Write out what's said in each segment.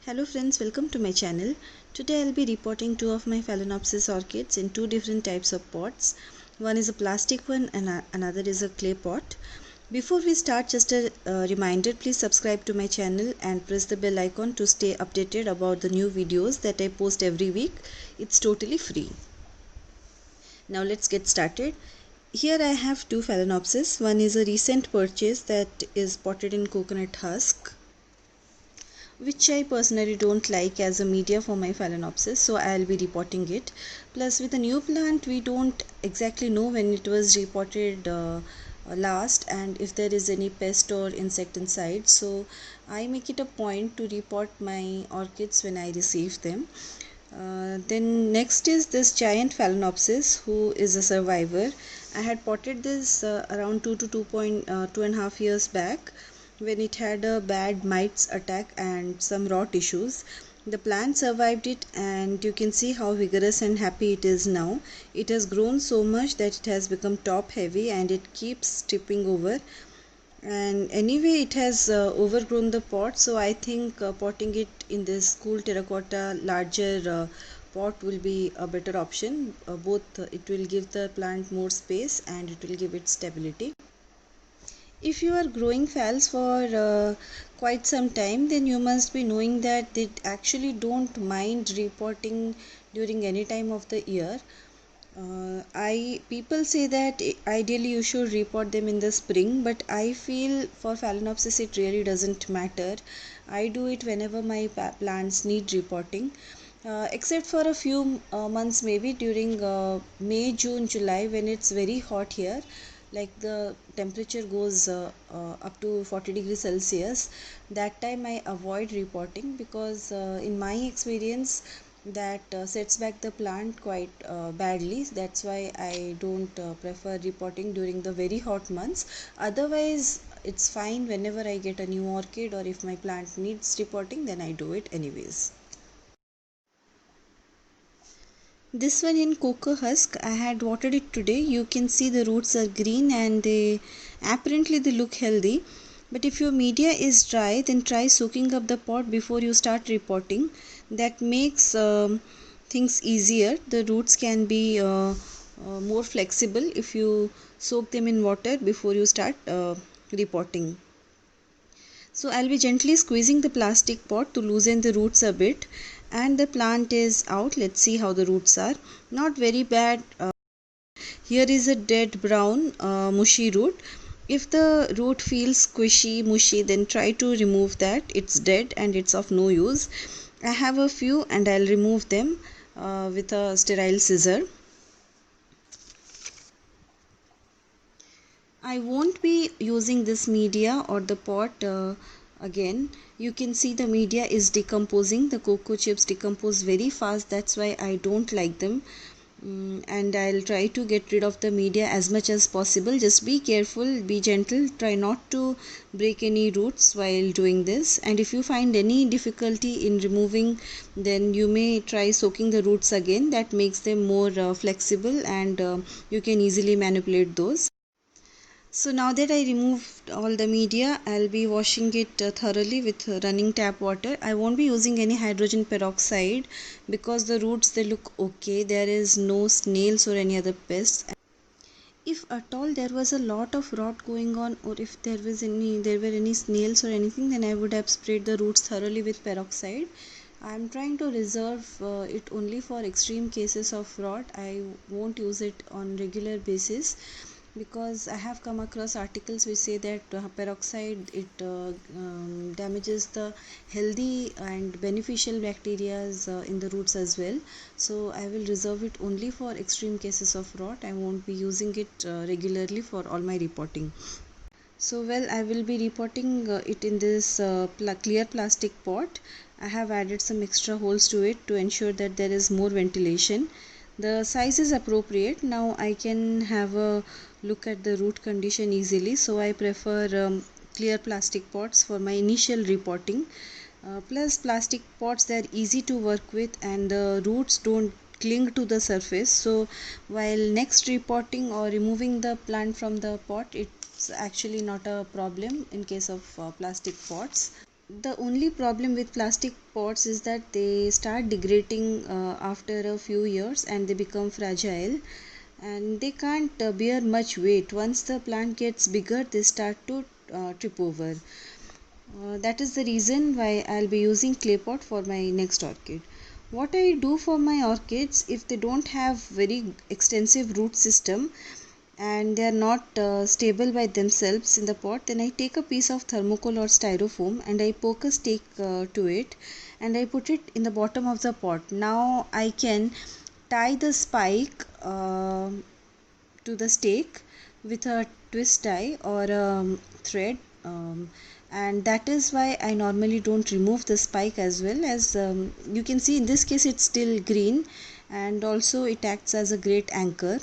Hello friends, welcome to my channel. Today I'll be reporting two of my Phalaenopsis orchids in two different types of pots. One is a plastic one and another is a clay pot. Before we start, just a reminder, please subscribe to my channel and press the bell icon to stay updated about the new videos that I post every week. It's totally free. Now let's get started. Here I have two Phalaenopsis. One is a recent purchase that is potted in coconut husk, which I personally don't like as a media for my Phalaenopsis, so I'll be repotting it. Plus, with a new plant, we don't exactly know when it was repotted last and if there is any pest or insect inside, so I make it a point to repot my orchids when I receive them. Then next is this giant Phalaenopsis, who is a survivor. I had potted this around 2 to 2.5 years back when it had a bad mites attack and some rot issues. The plant survived it, and you can see how vigorous and happy it is now. It has grown so much that it has become top heavy and it keeps tipping over. And anyway, it has overgrown the pot, so I think potting it in this cool terracotta larger pot will be a better option. Both it will give the plant more space and it will give it stability. If you are growing phals for quite some time, then you must be knowing that they actually don't mind repotting during any time of the year. I people say that ideally you should repot them in the spring, but I feel for Phalaenopsis it really doesn't matter. I do it whenever my plants need repotting. Except for a few months, maybe during May, June, July, when it's very hot here, like the temperature goes up to 40 degrees Celsius. That time I avoid repotting because in my experience that sets back the plant quite badly. That's why I don't prefer repotting during the very hot months. Otherwise it's fine. Whenever I get a new orchid or if my plant needs repotting, then I do it anyways. This one in cocoa husk, I had watered it today. You can see the roots are green and they look healthy. But if your media is dry, then try soaking up the pot before you start repotting. That makes things easier. The roots can be more flexible if you soak them in water before you start repotting. So I'll be gently squeezing the plastic pot to loosen the roots a bit, and the plant is out. Let's see how the roots are. Not very bad. Here is a dead brown mushy root. If the root feels squishy, mushy, then try to remove that. It's dead and it's of no use. I have a few and I'll remove them with a sterile scissor. I won't be using this media or the pot again. You can see the media is decomposing. The cocoa chips decompose very fast. That's why I don't like them. And I'll try to get rid of the media as much as possible. Just be careful, be gentle, try not to break any roots while doing this. And if you find any difficulty in removing, then you may try soaking the roots again. That makes them more flexible and you can easily manipulate those. So now that I removed all the media, I'll be washing it thoroughly with running tap water. I won't be using any hydrogen peroxide because the roots, they look okay. There is no snails or any other pests. If at all there was a lot of rot going on, or if there were any snails or anything, then I would have sprayed the roots thoroughly with peroxide. I'm trying to reserve it only for extreme cases of rot. I won't use it on regular basis because I have come across articles which say that peroxide it damages the healthy and beneficial bacteria in the roots as well. So I will reserve it only for extreme cases of rot. I won't be using it regularly for all my repotting. So well, I will be repotting it in this clear plastic pot. I have added some extra holes to it to ensure that there is more ventilation. The size is appropriate. Now I can have a look at the root condition easily, so I prefer clear plastic pots for my initial repotting. Plus plastic pots, they are easy to work with and the roots don't cling to the surface, so while next repotting or removing the plant from the pot, it's actually not a problem in case of plastic pots. The only problem with plastic pots is that they start degrading after a few years, and they become fragile, and they can't bear much weight. Once the plant gets bigger, they start to trip over. That is the reason why I'll be using clay pot for my next orchid. What I do for my orchids, if they don't have very extensive root system and they are not stable by themselves in the pot, then I take a piece of thermocol or styrofoam and I poke a stake to it, and I put it in the bottom of the pot. Now I can tie the spike to the stake with a twist tie or a thread, and that is why I normally don't remove the spike. As well as you can see in this case it's still green, and also it acts as a great anchor.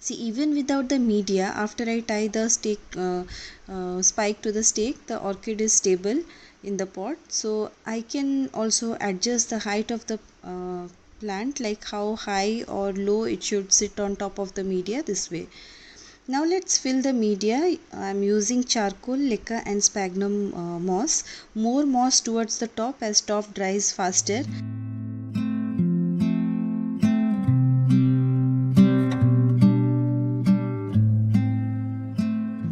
See, even without the media, after I tie the spike to the stake, the orchid is stable in the pot. So I can also adjust the height of the plant, like how high or low it should sit on top of the media, this way. Now let's fill the media. I'm using charcoal, leca and sphagnum moss. More moss towards the top, as top dries faster.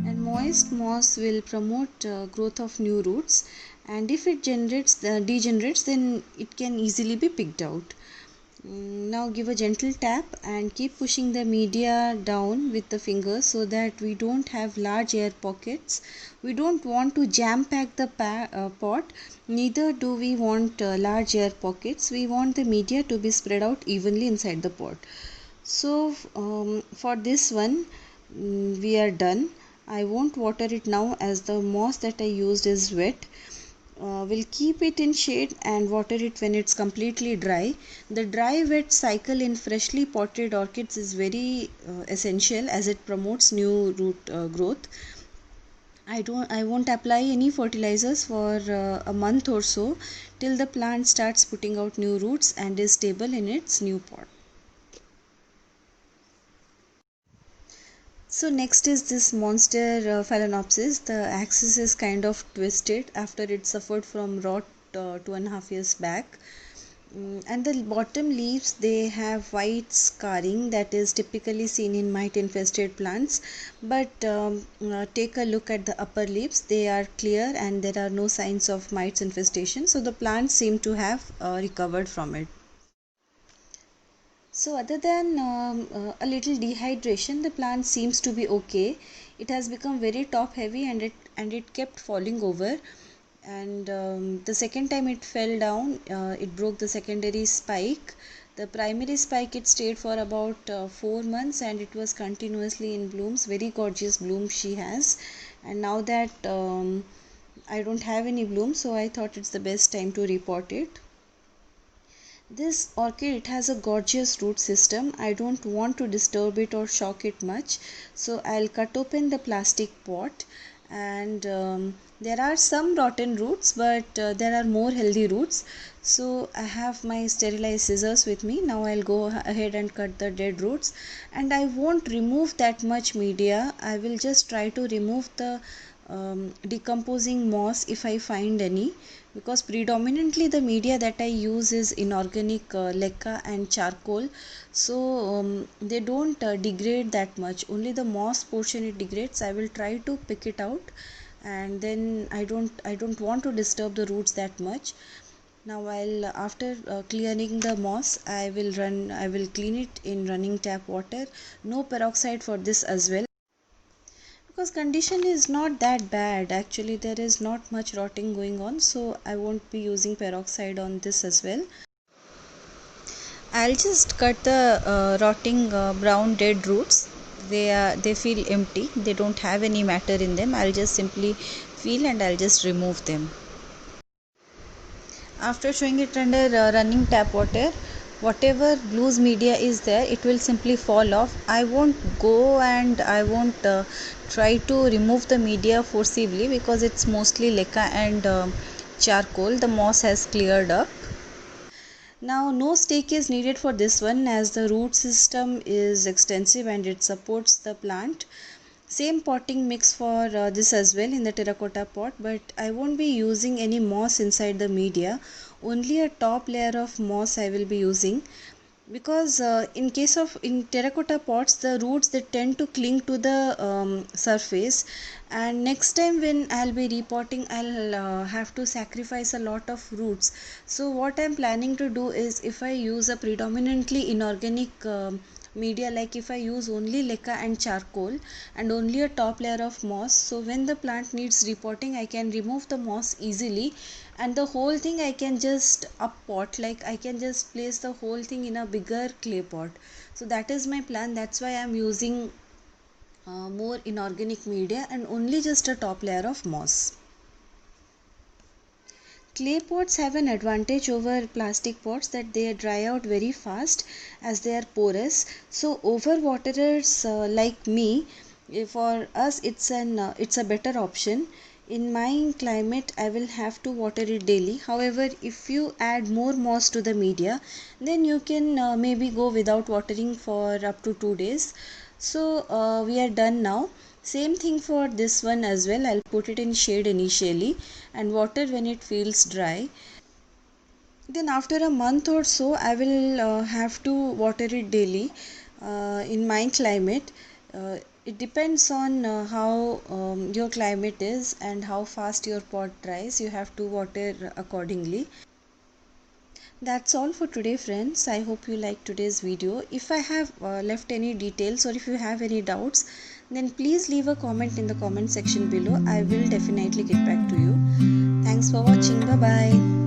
And moist moss will promote growth of new roots, and if it degenerates, then it can easily be picked out. Now give a gentle tap and keep pushing the media down with the fingers so that we don't have large air pockets. We don't want to jam pack the pot, neither do we want large air pockets. We want the media to be spread out evenly inside the pot. So for this one, we are done. I won't water it now as the moss that I used is wet. We'll keep it in shade and water it when it's completely dry. The dry wet cycle in freshly potted orchids is very essential, as it promotes new root growth. I won't apply any fertilizers for a month or so, till the plant starts putting out new roots and is stable in its new pot. So next is this monster Phalaenopsis. The axis is kind of twisted after it suffered from rot 2.5 years back. And the bottom leaves, they have white scarring that is typically seen in mite infested plants, but take a look at the upper leaves. They are clear and there are no signs of mites infestation, so the plants seem to have recovered from it. So other than a little dehydration, the plant seems to be okay. It has become very top heavy, and it kept falling over. And the second time it fell down, it broke the secondary spike. The primary spike, it stayed for about 4 months, and it was continuously in blooms. Very gorgeous blooms she has. And now that I don't have any blooms, so I thought it's the best time to repot it. This orchid, it has a gorgeous root system. I don't want to disturb it or shock it much, so I'll cut open the plastic pot, and there are some rotten roots, but there are more healthy roots. So I have my sterilized scissors with me. Now I'll go ahead and cut the dead roots, and I won't remove that much media. I will just try to remove the decomposing moss if I find any, because predominantly the media that I use is inorganic leca and charcoal, so they don't degrade that much. Only the moss portion it degrades. I will try to pick it out, and then I don't want to disturb the roots that much. Now while after clearing the moss, I will clean it in running tap water. No peroxide for this as well, because condition is not that bad. Actually there is not much rotting going on, so I won't be using peroxide on this as well. I'll just cut the rotting brown dead roots. They feel empty, they don't have any matter in them. I'll just simply feel and I'll just remove them. After showing it under running tap water, whatever loose media is there, it will simply fall off. I won't go and I won't try to remove the media forcibly, because it's mostly leca and charcoal. The moss has cleared up. Now no stake is needed for this one, as the root system is extensive and it supports the plant. Same potting mix for this as well in the terracotta pot, but I won't be using any moss inside the media. Only a top layer of moss I will be using, because in terracotta pots the roots they tend to cling to the surface, and next time when I'll be repotting I'll have to sacrifice a lot of roots. So what I'm planning to do is, if I use a predominantly inorganic media, like if I use only leca and charcoal and only a top layer of moss, so when the plant needs repotting I can remove the moss easily, and the whole thing I can just up pot, like I can just place the whole thing in a bigger clay pot. So that is my plan. That's why I'm using more inorganic media and only just a top layer of moss. Clay pots have an advantage over plastic pots, that they dry out very fast as they are porous. So over waterers like me, for us it's a better option. In my climate I will have to water it daily. However, if you add more moss to the media, then you can maybe go without watering for up to 2 days. So we are done now. Same thing for this one as well. I'll put it in shade initially and water when it feels dry. Then after a month or so I will have to water it daily. In my climate, it depends on how your climate is and how fast your pot dries. You have to water accordingly. That's all for today, friends. I hope you liked today's video. If I have left any details, or if you have any doubts, then please leave a comment in the comment section below. I will definitely get back to you. Thanks for watching. Bye bye.